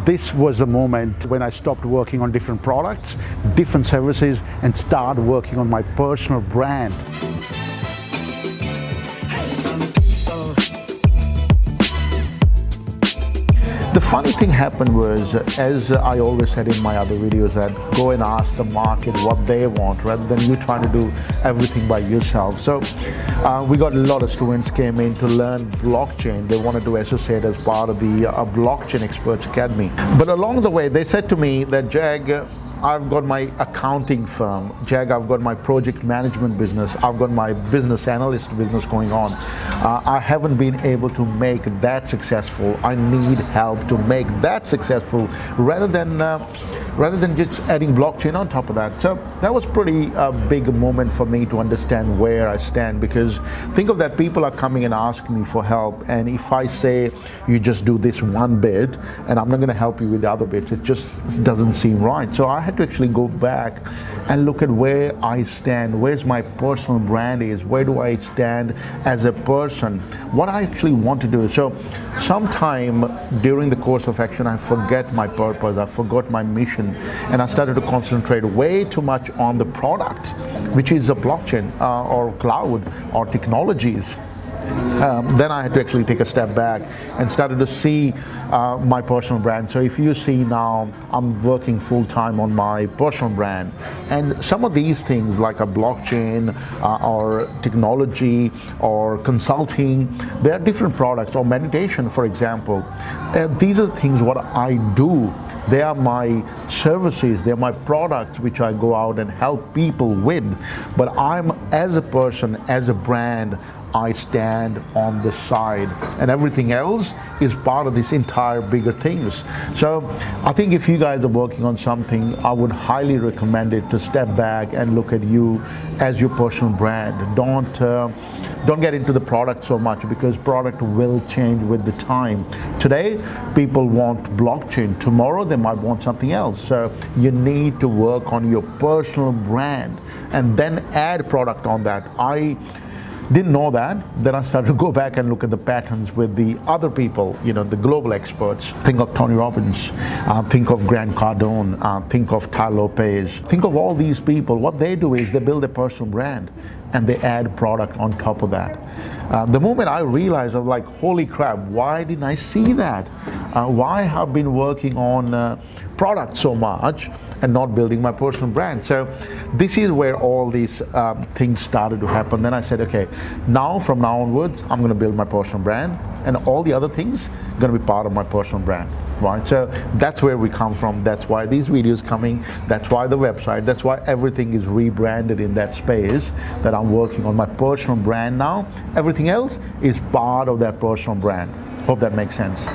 this was the moment when I stopped working on different products, different services, and started working on my personal brand. The funny thing happened was, as I always said in my other videos, that go and ask the market what they want rather than you trying to do everything by yourself. So we got a lot of students came in to learn blockchain. They wanted to associate as part of the Blockchain Experts Academy. But along the way, they said to me that, Jag, I've got my accounting firm. Jag, I've got my project management business. I've got my business analyst business going on. I haven't been able to make that successful. I need help to make that successful rather than just adding blockchain on top of that. So that was pretty big moment for me to understand where I stand, because think of that, people are coming and asking me for help, and if I say you just do this one bit and I'm not going to help you with the other bits, it just doesn't seem right. So I had to actually go back and look at where I stand, where's my personal brand is, where do I stand as a person, what I actually want to do. So sometime during the course of action, I forget my purpose, I forgot my mission, and I started to concentrate way too much on the product, which is a blockchain or cloud or technologies. Then I had to actually take a step back and started to see my personal brand. So if you see now, I'm working full-time on my personal brand, and some of these things like a blockchain or technology or consulting, there are different products, or meditation, for example. These are the things what I do. They are my services, they're my products which I go out and help people with. But I'm, as a person, as a brand, I stand on the side, and everything else is part of this entire bigger things. So I think if you guys are working on something, I would highly recommend it to step back and look at you as your personal brand. Don't get into the product so much, because product will change with the time. Today, people want blockchain. Tomorrow, they might want something else. So you need to work on your personal brand and then add product on that. I didn't know that. Then I started to go back and look at the patterns with the other people, you know, the global experts. Think of Tony Robbins, think of Grant Cardone, think of Tai Lopez. Think of all these people. What they do is they build a personal brand and they add product on top of that. The moment I realized, I was like, holy crap, why didn't I see that? Why have I been working on product so much and not building my personal brand? So this is where all these things started to happen. Then I said, okay, now from now onwards, I'm going to build my personal brand, and all the other things are going to be part of my personal brand. Right? So that's where we come from. That's why these videos coming. That's why the website. That's why everything is rebranded in that space, that I'm working on my personal brand now. Everything else is part of that personal brand. Hope that makes sense.